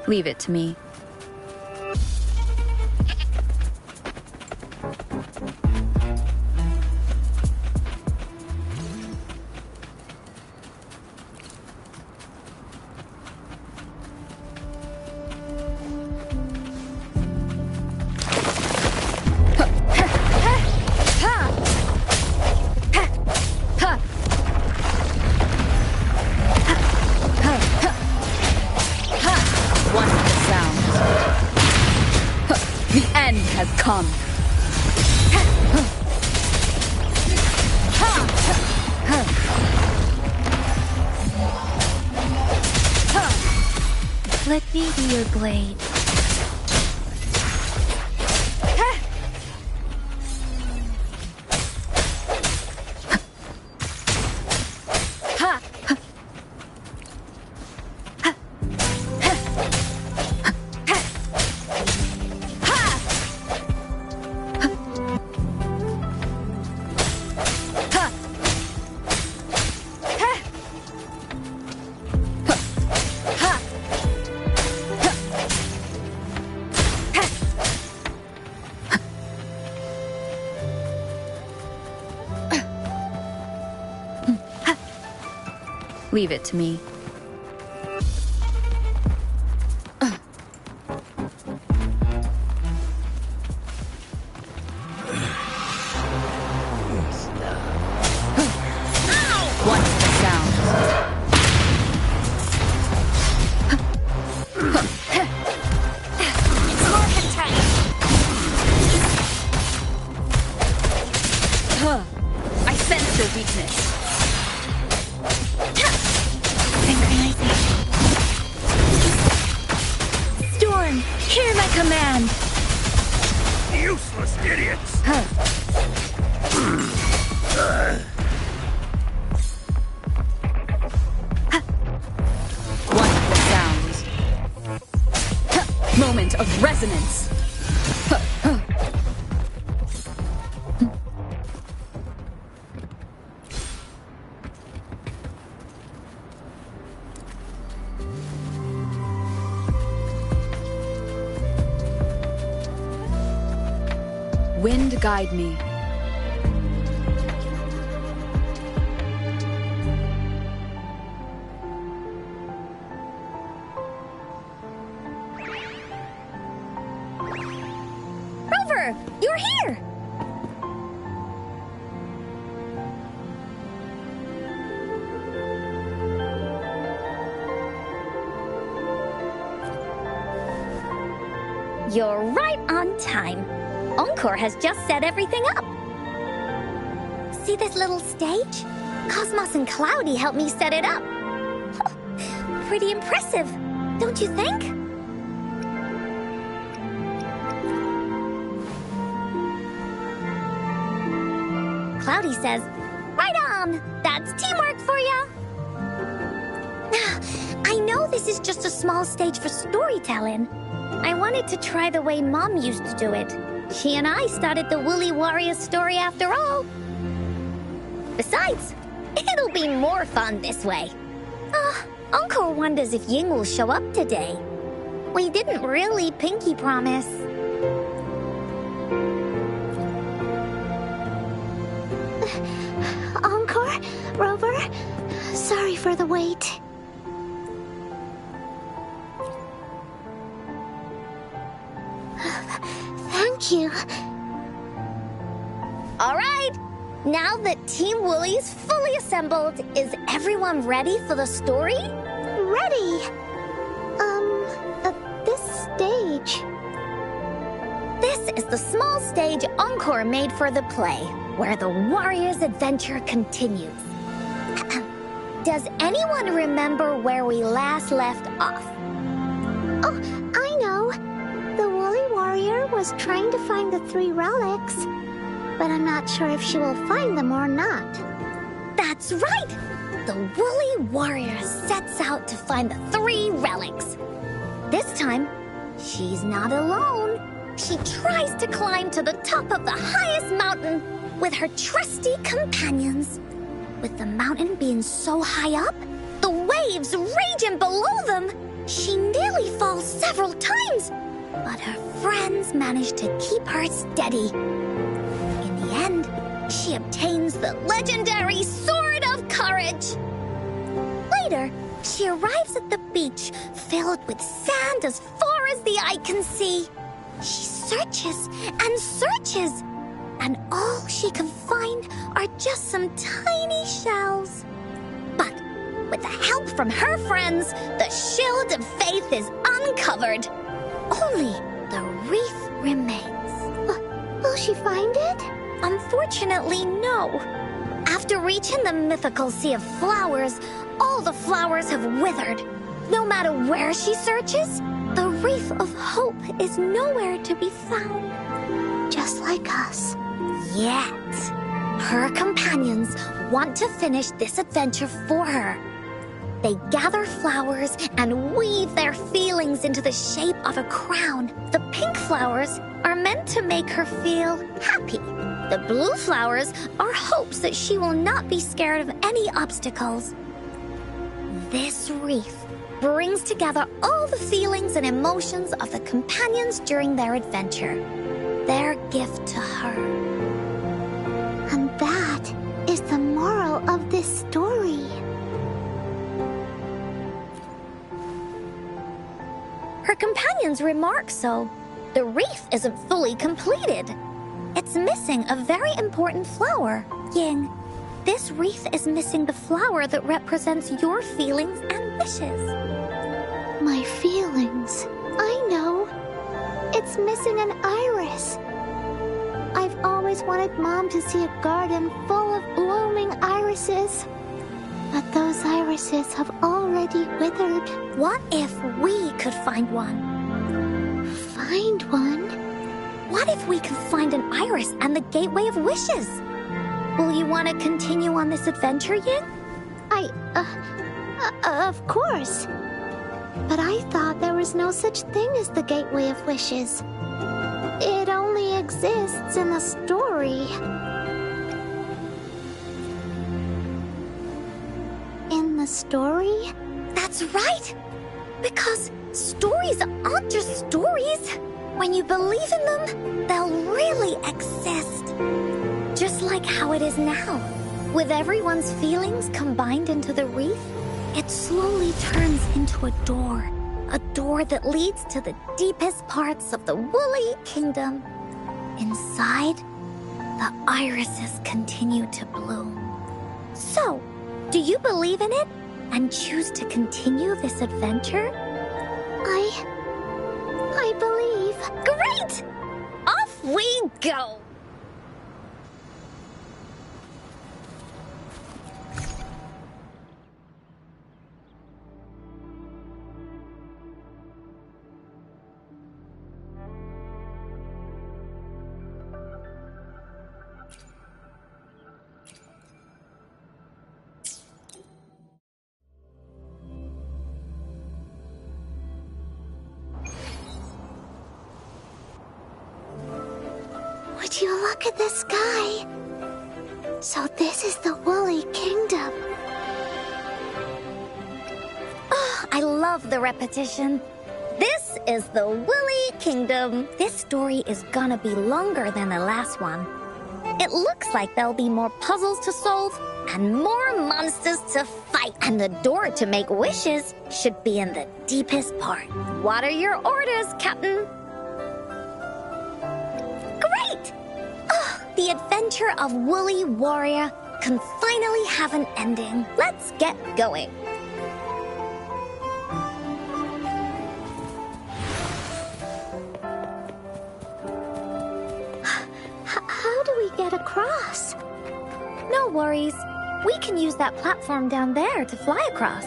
Leave it to me. Come. Let me be your blade. Leave it to me. What's the sound? It's morphin' time! I sense your weakness. Synchronization. Storm, hear my command. Useless idiots! What's the sound? Moment of resonance. Wind guide me. Rover, you're here! You're right on time. Encore has just set everything up. See this little stage? Cosmos and Cloudy helped me set it up. Pretty impressive, don't you think? Cloudy says, right on! That's teamwork for ya! I know this is just a small stage for storytelling. I wanted to try the way Mom used to do it. She and I started the Woolly Warrior story after all. Besides, it'll be more fun this way. Encore wonders if Ying will show up today. We didn't really pinky promise. Encore? Rover? Sorry for the wait. Thank you. All right, now that Team Woolly is fully assembled, is everyone ready for the story? Ready. This stage. This is the small stage Encore made for the play, where the warrior's adventure continues. Does anyone remember where we last left off? Oh, I know. The Woolly Warrior was trying to find the 3 relics, but I'm not sure if she will find them or not. That's right! The Woolly Warrior sets out to find the 3 relics. This time, she's not alone. She tries to climb to the top of the highest mountain with her trusty companions. With the mountain being so high up, the waves raging below them, she nearly falls several times. But her friends manage to keep her steady. In the end, she obtains the legendary Sword of Courage. Later, she arrives at the beach filled with sand as far as the eye can see. She searches and searches, and all she can find are just some tiny shells. But with the help from her friends, the shield of faith is uncovered. Only the reef remains. Will she find it? Unfortunately, no. After reaching the mythical Sea of Flowers, all the flowers have withered. No matter where she searches, the Reef of Hope is nowhere to be found. Just like us. Yet, her companions want to finish this adventure for her. They gather flowers and weave their feelings into the shape of a crown. The pink flowers are meant to make her feel happy. The blue flowers are hopes that she will not be scared of any obstacles. This wreath brings together all the feelings and emotions of the companions during their adventure. Their gift to her. And that is the moral of this story. Her companions remark so. The wreath isn't fully completed. It's missing a very important flower. Ying, this wreath is missing the flower that represents your feelings and wishes. My feelings. I know. It's missing an iris. I've always wanted Mom to see a garden full of blooming irises. But those irises have already withered. What if we could find one? Find one? What if we could find an iris and the Gateway of Wishes? Will you want to continue on this adventure, Ying? Of course. But I thought there was no such thing as the Gateway of Wishes. It only exists in the story. In the story? That's right! Because stories aren't just stories. When you believe in them, they'll really exist. Just like how it is now. With everyone's feelings combined into the wreath, it slowly turns into a door. A door that leads to the deepest parts of the Woolly Kingdom. Inside, the irises continue to bloom. So, do you believe in it and choose to continue this adventure? I believe. Great! Off we go! Would you look at the sky? So this is the Woolly Kingdom. Oh, I love the repetition. This is the Woolly Kingdom. This story is gonna be longer than the last one. It looks like there'll be more puzzles to solve and more monsters to fight. And the door to make wishes should be in the deepest part. What are your orders, Captain? Great! Oh, the adventure of Woolly Warrior can finally have an ending. Let's get going. How do we get across? No worries. We can use that platform down there to fly across.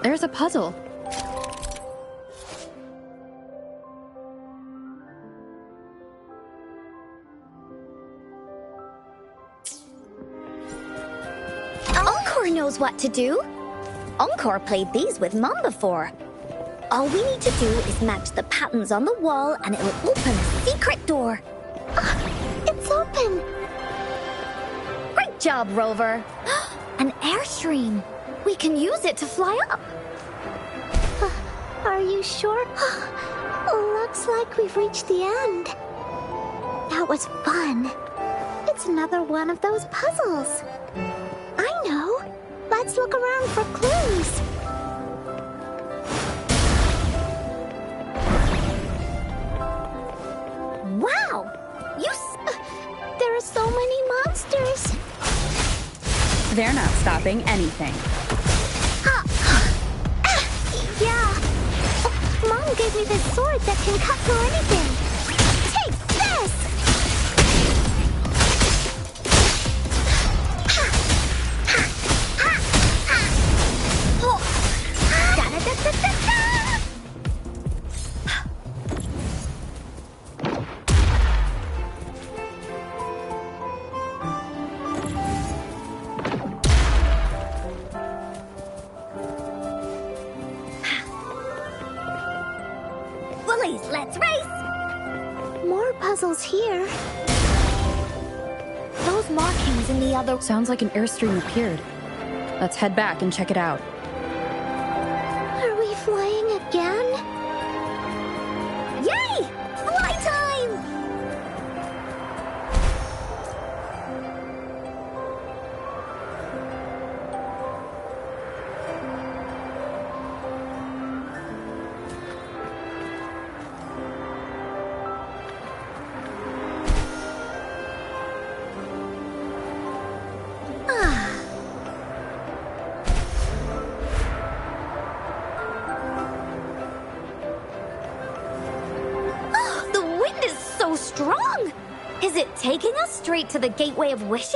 There's a puzzle. Encore knows what to do. Encore played these with Mom before. All we need to do is match the patterns on the wall and it will open a secret door. It's open. Great job, Rover. An airstream. We can use it to fly up. Are you sure? Looks like we've reached the end. That was fun. It's another one of those puzzles. I know. Let's look around for clues. Wow! There are so many monsters. They're not stopping anything. Yeah. Mom gave me this sword that can cut through anything. Take this! Woolies, let's race! More puzzles here. Those markings in the other... Sounds like an airstream appeared. Let's head back and check it out. wrong? Is it taking us straight to the Gateway of Wishes?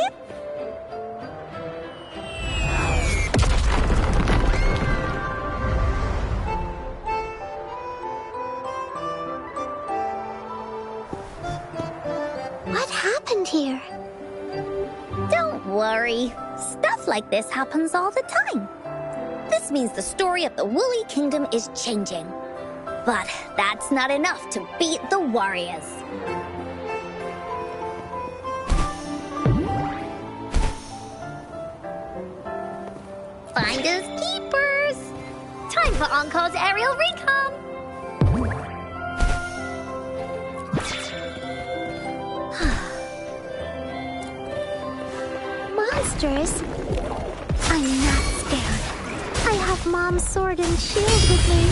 What happened here? Don't worry. Stuff like this happens all the time. This means the story of the Woolly Kingdom is changing. But that's not enough to beat the warriors. Finders keepers! Time for Encore's aerial recon! Monsters? I'm not scared. I have Mom's sword and shield with me.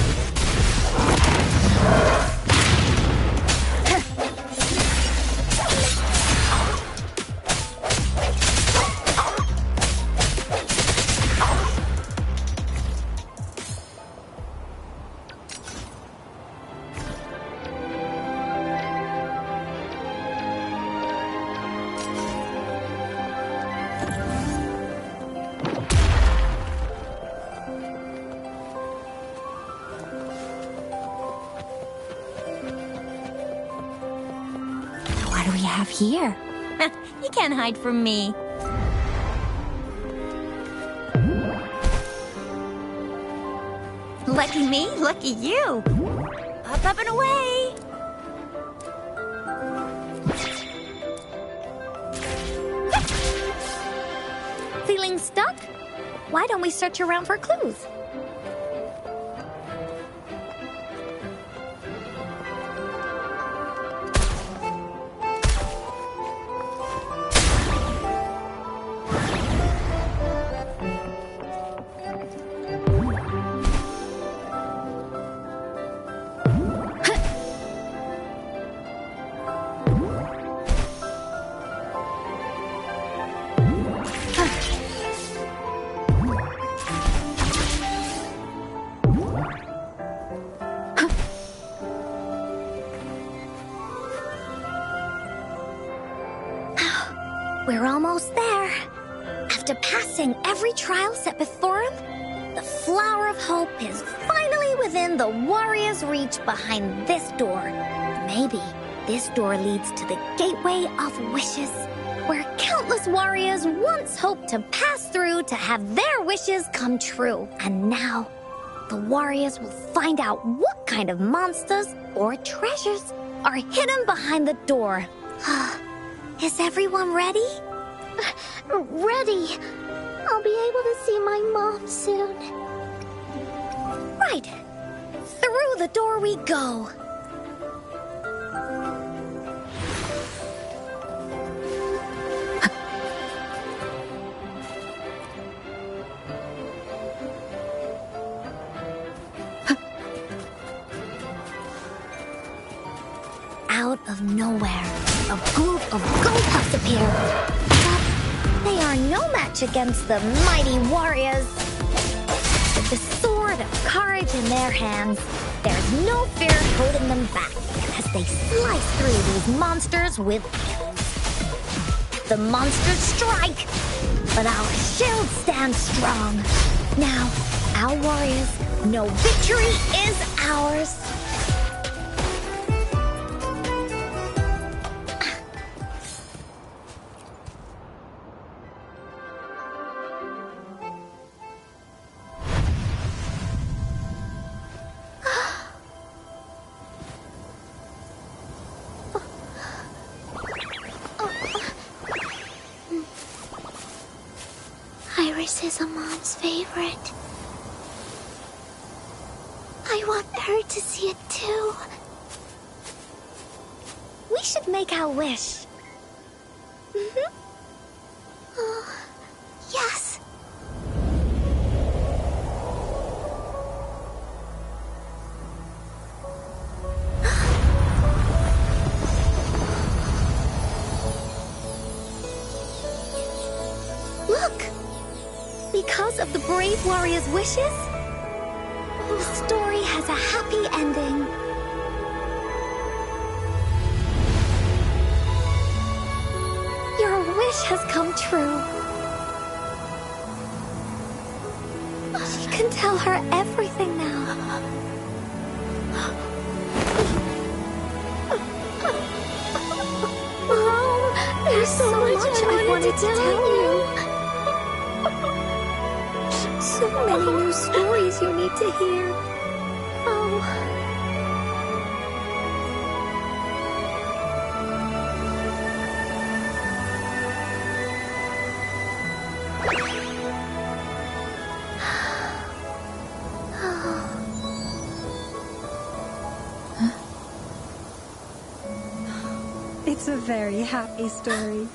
What do we have here? You can't hide from me. Lucky me, lucky you. Up and away. Feeling stuck? Why don't we search around for clues? We're almost there. After passing every trial set before him, the Flower of Hope is finally within the warrior's reach behind this door. Maybe this door leads to the Gateway of Wishes, where countless warriors once hoped to pass through to have their wishes come true. And now, the warriors will find out what kind of monsters or treasures are hidden behind the door. Is everyone ready? Ready. I'll be able to see my mom soon. Right. Through the door we go. Out of nowhere, a group of gold puffs appear. But they are no match against the mighty warriors. With the sword of courage in their hands, there's no fear holding them back as they slice through these monsters with ease. The monsters strike, but our shield stands strong. Now, our warriors know victory is ours. Iris is a mom's favorite. I want her to see it too. We should make our wish. Oh, yes. Look! Because of the brave warrior's wishes, the story has a happy ending. wish has come true. She can tell her everything now. Mom, there's so much I wanted to tell you. So many new stories you need to hear. Oh. It's a very happy story.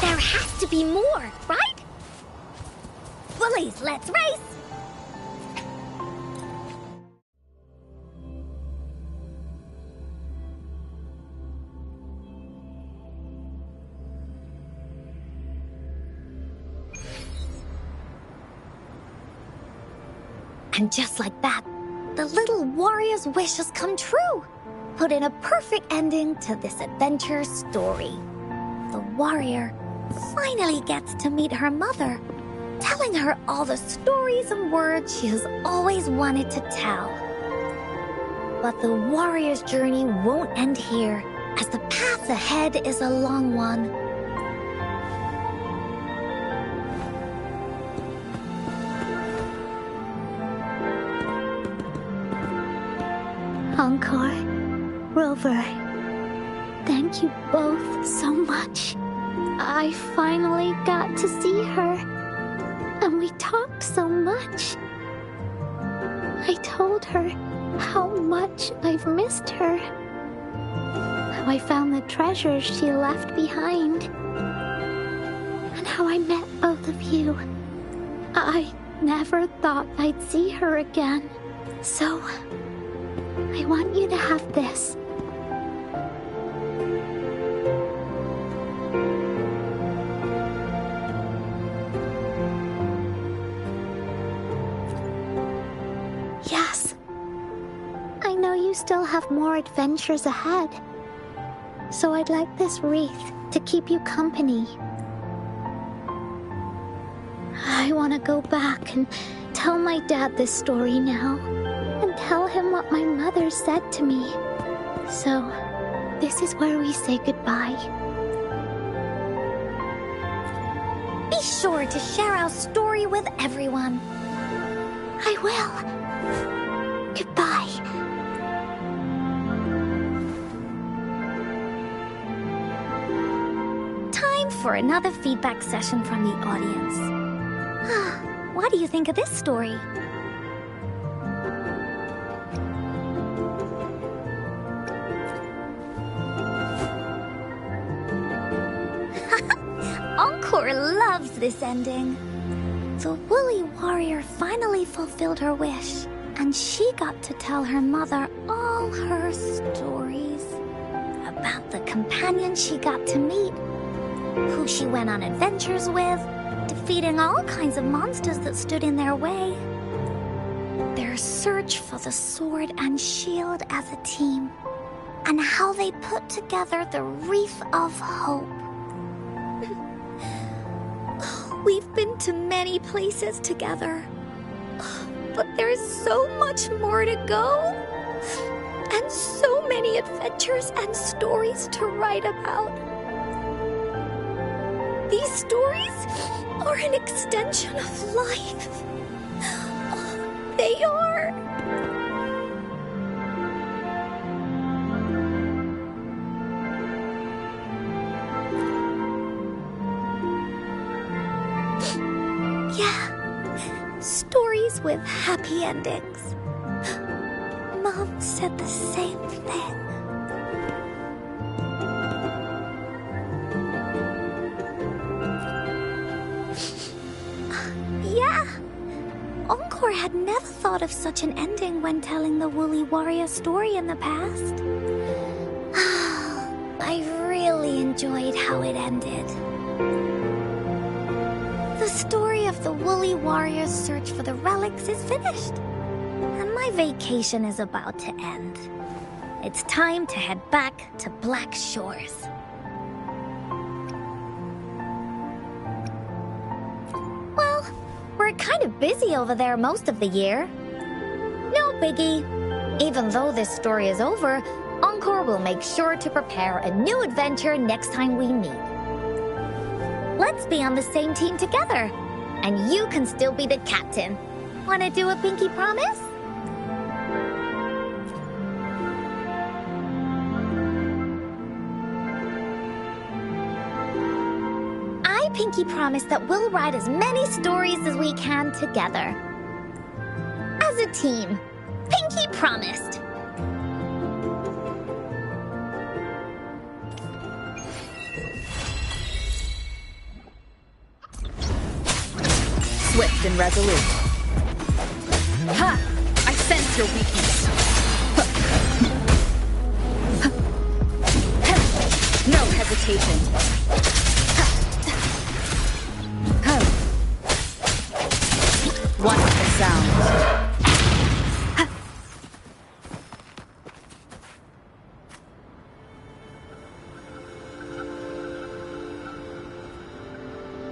There has to be more, right? Bullies, let's race! And just like that, the little warrior's wish has come true, putting a perfect ending to this adventure story. The warrior finally gets to meet her mother, telling her all the stories and words she has always wanted to tell. But the warrior's journey won't end here, as the path ahead is a long one. Encore, Rover, thank you both so much. I finally got to see her, and we talked so much. I told her how much I've missed her, how I found the treasures she left behind, and how I met both of you. I never thought I'd see her again, so I want you to have this. Yes. I know you still have more adventures ahead, so I'd like this wreath to keep you company. I want to go back and tell my dad this story now, and tell him what my mother said to me. So, this is where we say goodbye. Be sure to share our story with everyone. I will. Goodbye. Time for another feedback session from the audience. What do you think of this story? Encore loves this ending. The woolly warrior finally fulfilled her wish, and she got to tell her mother all her stories about the companions she got to meet, who she went on adventures with, defeating all kinds of monsters that stood in their way, their search for the sword and shield as a team, and how they put together the Wreath of Hope. We've been to many places together, but there's so much more to go, and so many adventures and stories to write about. These stories are an extension of life. They are. Yeah, stories with happy endings. Mom said the same thing. Yeah, Encore had never thought of such an ending when telling the Woolly Warrior story in the past. I really enjoyed how it ended. The story of the Woolly Warrior's search for the relics is finished. And my vacation is about to end. It's time to head back to Black Shores. Well, we're kind of busy over there most of the year. No biggie. Even though this story is over, Encore will make sure to prepare a new adventure next time we meet. Let's be on the same team together. And you can still be the captain. Wanna do a pinky promise? I pinky promise that we'll write as many stories as we can together. As a team. Pinky promised. Swift and resolute. Ha! I sense your weakness. No hesitation. Wonderful sound.